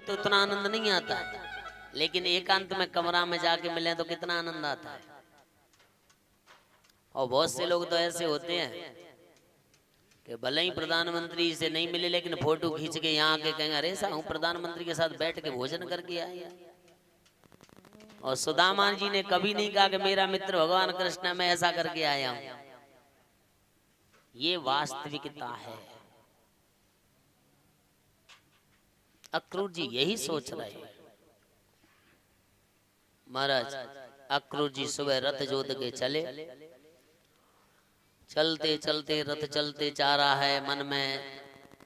तो उतना आनंद नहीं आता है, लेकिन एकांत में कमरा में जाके मिले तो कितना आनंद आता है। और बहुत से लोग तो ऐसे होते हैं कि भले ही प्रधानमंत्री से नहीं मिले लेकिन फोटो खींच के यहाँ आके कहेंगे अरे साहब प्रधानमंत्री के साथ बैठ के भोजन करके आए। और सुदामा जी ने कभी नहीं कहा कि मेरा मित्र भगवान कृष्ण मैं ऐसा करके आया हूं। ये वास्तविकता है। अक्रूर जी यही सोच रहे हैं। महाराज अक्रूर जी सुबह रथ जोत के चले, चलते चलते रथ चलते जा रहा है, मन में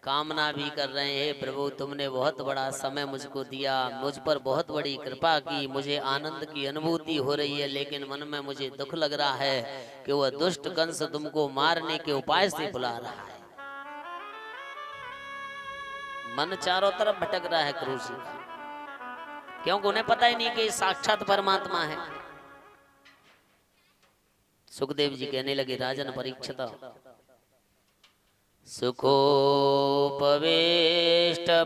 कामना भी कर रहे हैं प्रभु तुमने बहुत बड़ा समय मुझको दिया, मुझ पर बहुत बड़ी कृपा की, मुझे आनंद की अनुभूति हो रही है, लेकिन मन में मुझे दुख लग रहा है कि वह दुष्ट कंस तुमको मारने के उपाय से बुला रहा है। मन चारों तरफ भटक रहा है क्रूर जी का, क्योंकि उन्हें पता ही नहीं कि साक्षात परमात्मा है। सुखदेव जी कहने लगे राजन परीक्षित सुखोपवेष्ट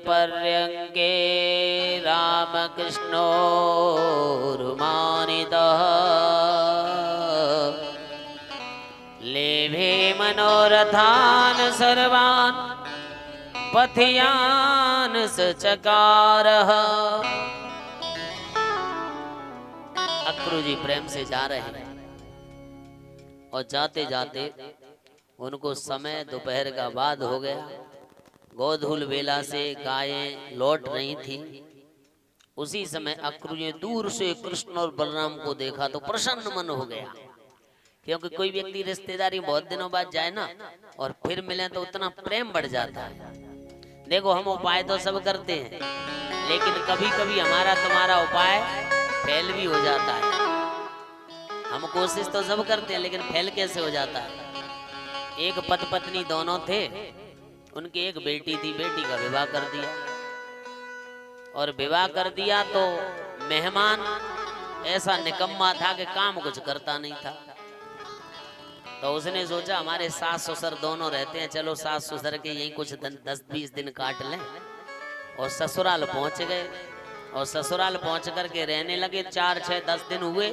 पर्यंके रामकृष्णोरुमानितः लेभे मनोरथान सर्वान् पथयान सचकारः। अक्रूर जी प्रेम से जा रहे हैं और जाते जाते उनको समय दोपहर का बाद हो गया। गोधूल बेला से गायें लौट रही थी। उसी समय अक्रूर ने दूर से कृष्ण और बलराम को देखा तो प्रसन्न मन हो गया, क्योंकि कोई व्यक्ति रिश्तेदारी बहुत दिनों बाद जाए ना और फिर मिले तो उतना प्रेम बढ़ जाता है। देखो हम उपाय तो सब करते हैं, लेकिन कभी कभी हमारा तुम्हारा उपाय फेल भी हो जाता है। हम कोशिश तो सब करते हैं लेकिन फेल कैसे हो जाता है। एक पति पत्नी दोनों थे, उनकी एक बेटी थी, बेटी का विवाह कर दिया और विवाह कर दिया तो मेहमान ऐसा निकम्मा था कि काम कुछ करता नहीं था। तो उसने सोचा हमारे सास ससुर दोनों रहते हैं, चलो सास ससुर के यही कुछ 10-20 दिन काट लें। और ससुराल पहुंच गए और ससुराल पहुंच करके रहने लगे। 4-6-10 दिन हुए।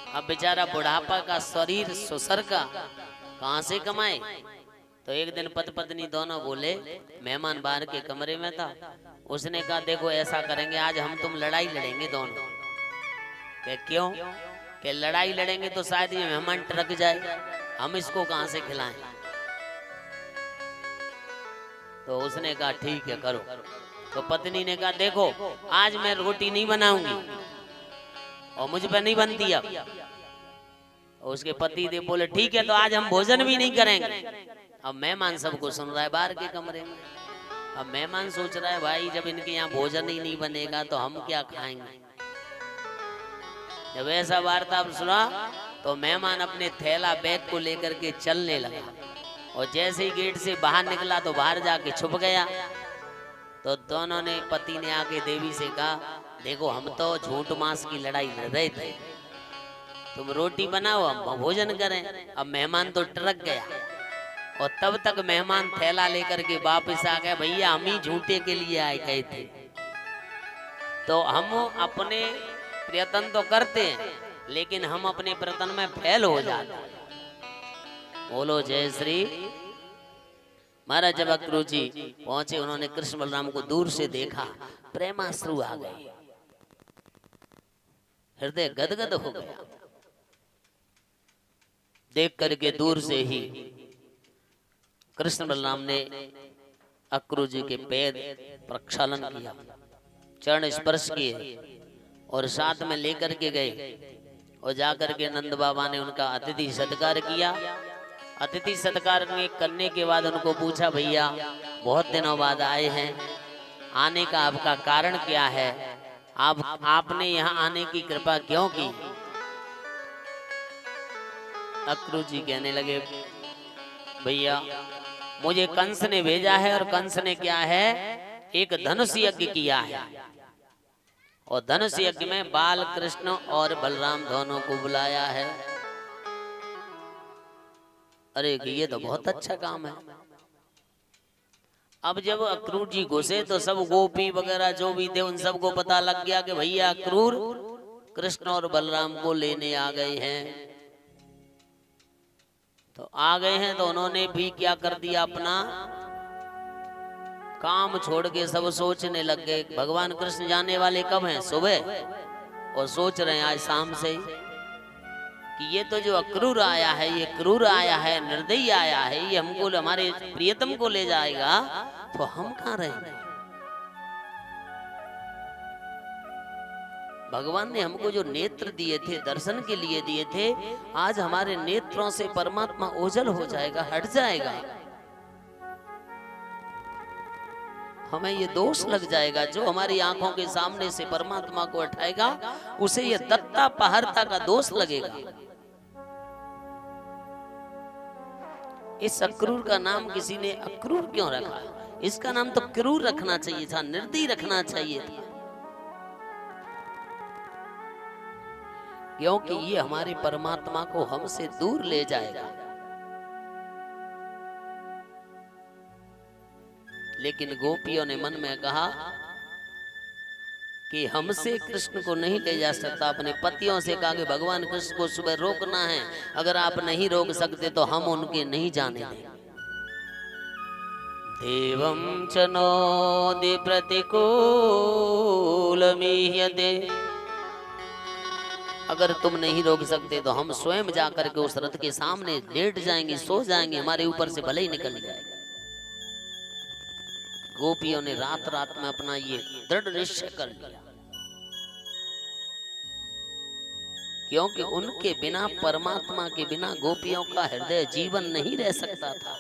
अब बेचारा बुढ़ापा का शरीर ससुर का कहां से कमाए। तो एक दिन पति पत्नी दोनों बोले, मेहमान बाहर के कमरे में था, उसने कहा देखो ऐसा करेंगे आज हम तुम लड़ाई लड़ेंगे दोनों। कि क्यों? कि लड़ाई लड़ेंगे तो शायद ये मेहमान टरक जाए, हम इसको कहां से खिलाएं। तो उसने कहा ठीक है करो। तो पत्नी ने कहा देखो आज मैं रोटी नहीं बनाऊंगी और मुझ पर नहीं बनती। अब उसके पति देव बोले ठीक है तो आज हम भोजन भी नहीं करेंगे। अब मेहमान सबको सुन रहा है बाहर के कमरे में। अब मेहमान सोच रहा है भाई जब इनके यहाँ भोजन ही नहीं बनेगा तो हम क्या खाएंगे। जब ऐसा वार्तालाप सुना तो मेहमान अपने थैला बैग को लेकर के चलने लगा और जैसे ही गेट से बाहर निकला तो बाहर जाके छुप गया। तो दोनों ने पति ने आके देवी से कहा देखो हम तो झूठ मांस की लड़ाई लड़ रहे थे, तुम रोटी बनाओ हम भोजन करें। अब मेहमान तो टरक गया और तब तक मेहमान थैला लेकर के वापस आ गए। भैया हम ही झूठे के लिए आए गए थे। तो हम अपने प्रयत्न तो करते हैं लेकिन हम अपने प्रयत्न में फेल हो जाते हैं। बोलो जय श्री। महाराज जब अक्रूर जी पहुंचे उन्होंने कृष्ण बलराम को दूर से देखा, प्रेमाश्रु आ गए, हृदय गदगद हो गया। देख करके दूर से ही कृष्ण बलराम ने अक्रूर जी के पैर प्रक्षालन किया, चरण स्पर्श किए और साथ में लेकर के गए और जाकर के नंद बाबा ने उनका अतिथि सत्कार किया। अतिथि सत्कार करने के बाद उनको पूछा भैया बहुत दिनों बाद आए हैं, आने का आपका कारण क्या है, आपने यहाँ आने की कृपा क्यों की। अक्रूर जी कहने लगे भैया मुझे कंस ने भेजा है और कंस ने क्या है एक धनुष यज्ञ किया है और धनुष यज्ञ में बाल कृष्ण और बलराम दोनों को बुलाया है। अरे ये तो बहुत अच्छा काम है। अब जब अक्रूर जी घुसे तो सब गोपी वगैरह जो भी थे उन सबको पता लग गया कि भैया अक्रूर कृष्ण और बलराम को लेने आ गए हैं। तो आ गए हैं तो उन्होंने भी क्या कर दिया, अपना काम छोड़ के सब सोचने लग गए भगवान कृष्ण जाने वाले कब हैं, सुबह, और सोच रहे हैं आज शाम से कि ये तो जो अक्रूर आया है, ये क्रूर आया है, निर्दयी आया है, ये हमको हमारे प्रियतम को ले जाएगा, तो हम कहाँ रहेंगे। भगवान ने हमको जो नेत्र दिए थे, दर्शन के लिए दिए थे, आज हमारे नेत्रों से परमात्मा ओझल हो जाएगा, हट जाएगा, हमें ये दोष लग जाएगा। जो हमारी आंखों के सामने से परमात्मा को हटाएगा उसे ये दत्ता पहरता का दोष लगेगा। इस अक्रूर का नाम किसी ने अक्रूर क्यों रखा? इसका नाम तो क्रूर रखना चाहिए था, निर्दयी रखना चाहिए था, क्योंकि ये हमारे परमात्मा को हमसे दूर ले जाएगा। लेकिन गोपियों ने मन में कहा कि हमसे कृष्ण को नहीं ले जा सकता। अपने पतियों से कहा कि भगवान कृष्ण को सुबह रोकना है, अगर आप नहीं रोक सकते तो हम उनके नहीं जाने देंगे। देवं च नोदि प्रतिकूलमीह्यते, अगर तुम नहीं रोक सकते तो हम स्वयं जाकर के उस रथ के सामने लेट जाएंगे, सो जाएंगे, हमारे ऊपर से भले ही निकल जाएगा। गोपियों ने रात रात में अपना ये दृढ़ निश्चय कर लिया, क्योंकि उनके बिना, परमात्मा के बिना गोपियों का हृदय जीवन नहीं रह सकता था।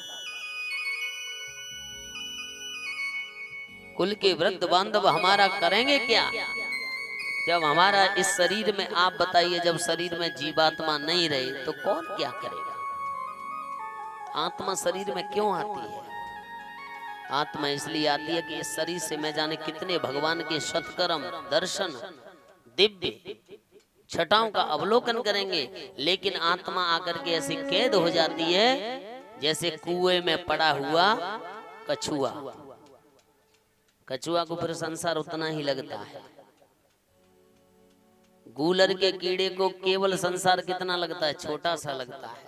कुल के वृद्ध बांधव हमारा करेंगे क्या जब हमारा इस शरीर में, आप बताइए, जब शरीर में जीवात्मा नहीं रहे तो कौन क्या करेगा। आत्मा शरीर में क्यों आती है? आत्मा इसलिए आती है कि इस शरीर से मैं जाने कितने भगवान के सत्कर्म, दर्शन, दिव्य छटाओं का अवलोकन करेंगे, लेकिन आत्मा आकर के ऐसी कैद हो जाती है जैसे कुएं में पड़ा हुआ कछुआ। कछुआ को फिर संसार उतना ही लगता है, गूलर के कीड़े को केवल संसार कितना लगता है, छोटा सा लगता है,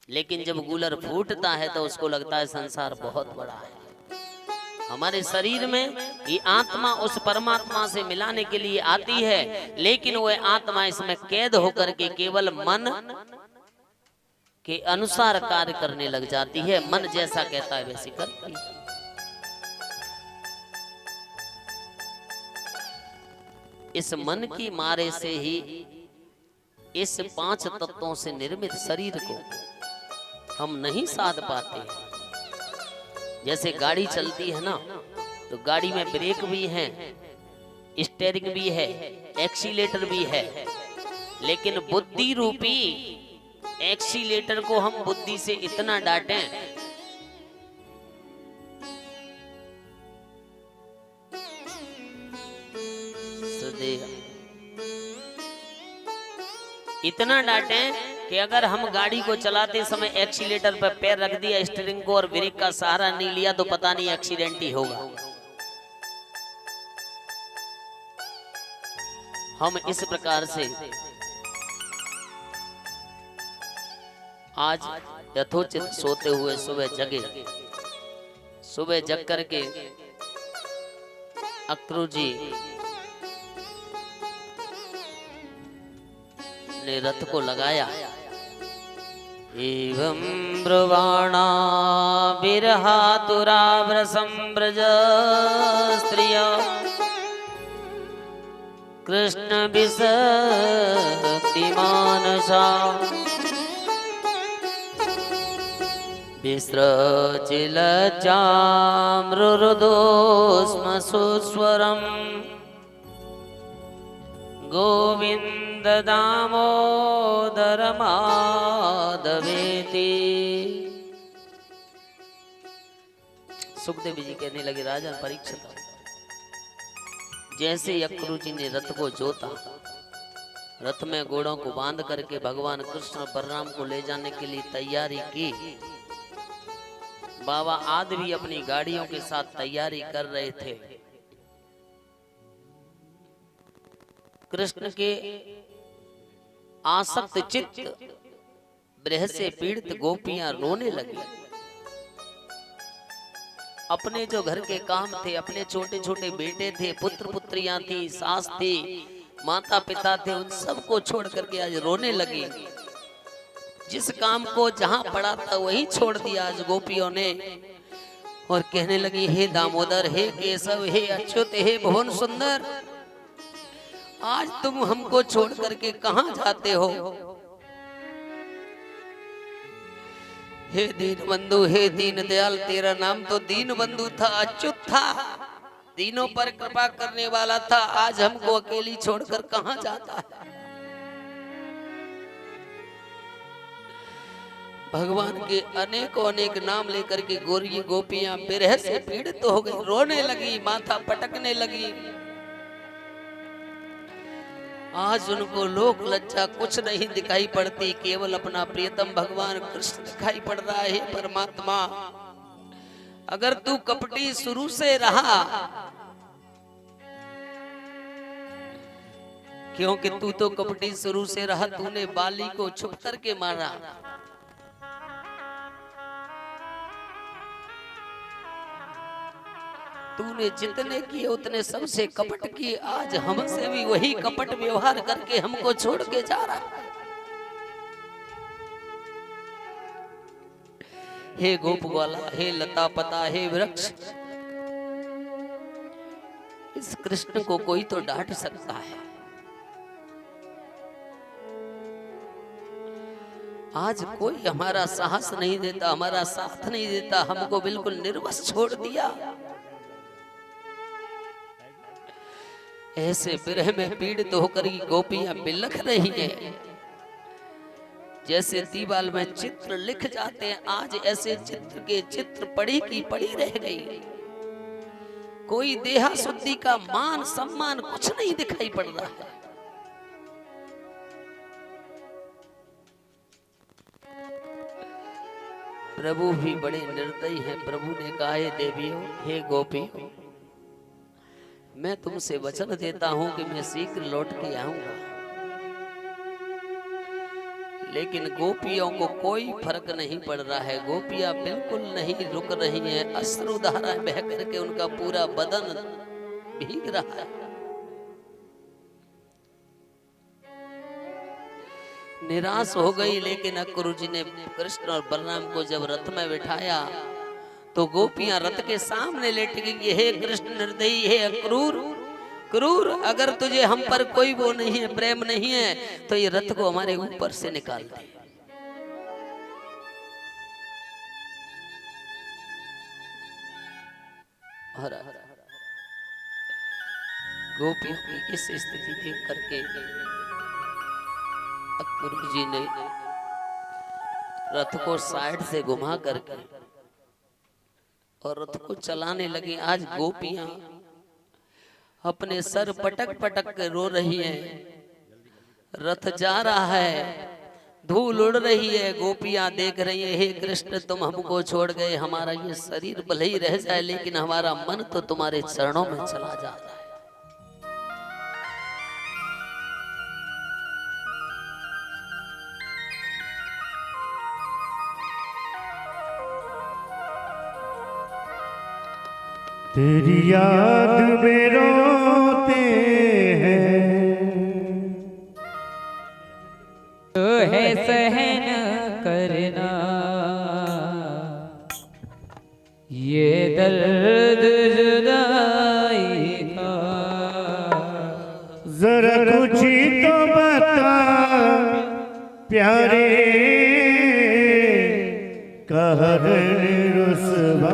लेकिन जब गूलर फूटता है तो उसको लगता है संसार बहुत बड़ा है। हमारे शरीर में ये आत्मा उस परमात्मा से मिलाने के लिए आती है, लेकिन वह आत्मा इसमें कैद होकर के केवल मन के अनुसार कार्य करने लग जाती है। मन जैसा कहता है वैसी करती है। इस मन की मारे से ही इस 5 तत्वों से निर्मित शरीर को हम नहीं साध पाते। जैसे गाड़ी चलती है ना, तो गाड़ी में ब्रेक भी है, स्टीयरिंग भी है, एक्सीलेटर भी है, लेकिन बुद्धि रूपी एक्सीलेटर को हम बुद्धि से इतना डांटें इतना डांटें कि अगर हम गाड़ी को चलाते समय एक्सीलेटर पर पैर रख दिया, स्टीयरिंग को, और ब्रेक का सहारा नहीं लिया तो पता नहीं एक्सीडेंट ही होगा। हम इस प्रकार से आज यथोचित सोते हुए सुबह जगे, सुबह जग करके अक्रूर जी ने रथ को लगाया। एवं ब्रुवाणा विरहातुराव्रसंव्रज स्त्रिया कृष्ण विसक्तिमानसा विस्रचिलज्जामृरुदोस्म सुस्वरम् गोविंद दामोदर माधवेति। सुखदेव जी कहने लगे, राजा परीक्षित, जैसे अक्रूर जी ने रथ को जोता, रथ में घोड़ों को बांध करके भगवान कृष्ण बलराम को ले जाने के लिए तैयारी की, बाबा आदि भी अपनी गाड़ियों के साथ तैयारी कर रहे थे। कृष्ण के आसक्त चित्त विरह से पीड़ित गोपियां रोने लगी। अपने जो घर के काम थे, अपने छोटे छोटे बेटे थे, पुत्र पुत्रियां थी, सास थी, माता पिता थे, उन सबको छोड़ करके आज रोने लगी। जिस काम को जहां पड़ा था वहीं छोड़ दिया आज गोपियों ने, और कहने लगी, हे दामोदर, हे केशव, हे अच्युत, हे भुवन सुंदर, आज तुम हमको छोड़ करके कहां जाते हो? हे दीन बंधु, हे दीन दयाल, तेरा नाम तो दीन बंधु था, अच्युत था, दीनों पर कृपा करने वाला था, आज हमको अकेली छोड़कर कहां जाता है? भगवान के अनेकों अनेक नाम लेकर के गोरी गोपियां विरह से पीड़ित हो गई, रोने लगी, माथा पटकने लगी। आज उनको लोक लज्जा कुछ नहीं दिखाई पड़ती, केवल अपना प्रियतम भगवान कृष्ण दिखाई पड़ रहा है। परमात्मा, अगर तू कपटी शुरू से रहा, क्योंकि तू तो कपटी शुरू से रहा, तूने बाली को छुप करके मारा, तूने जितने किए उतने सबसे कपट किए, आज हमसे भी वही कपट व्यवहार करके हमको छोड़ के जा रहा है। हे गोपवाला, हे लता पता, हे वृक्ष, इस कृष्ण को कोई तो डांट सकता है। आज कोई हमारा साहस नहीं देता, हमारा साथ नहीं देता, हमको बिल्कुल निर्वस छोड़ दिया। ऐसे विरह में पीड़ित होकर की गोपियां बिलख रही हैं, जैसे दीवाल में चित्र लिख जाते हैं, आज ऐसे चित्र के चित्र पड़ी की पड़ी रह गई। कोई देहा शुद्धि का मान सम्मान कुछ नहीं दिखाई पड़ रहा है। प्रभु भी बड़े निर्दयी हैं। प्रभु ने कहा, हे देवियों, हे गोपियों, मैं तुमसे वचन देता हूं कि मैं शीघ्र लौट के आऊंगा, लेकिन गोपियों को कोई फर्क नहीं पड़ रहा है। गोपियां बिल्कुल नहीं रुक रही हैं, अश्रुधारा बह करके उनका पूरा बदन भीग रहा है। निराश हो गई, लेकिन अक्रूर जी ने कृष्ण और बलराम को जब रथ में बिठाया तो गोपियां रथ के सामने लेट गई। हे कृष्ण निर्दयी, हे अक्रूर, क्रूर, अगर तुझे हम पर कोई वो नहीं है, प्रेम नहीं है, तो ये रथ को हमारे ऊपर से निकाल दे। गोपियों की इस स्थिति देख करके अक्रूर जी ने रथ को साइड से घुमा करके और रथ को चलाने लगे। आज गोपियां अपने सर पटक पटक के रो रही हैं। रथ जा रहा है, धूल उड़ रही है, गोपियां देख रही है, हे कृष्ण, तुम हमको छोड़ गए, हमारा ये शरीर भले ही रह जाए, लेकिन हमारा मन तो तुम्हारे चरणों में चला जा रहा है। तेरी याद में रोते हैं, तो है सहन करना ये दर्द जुदाई का, जरा कुछ तो बता प्यारे, कहर रुसवा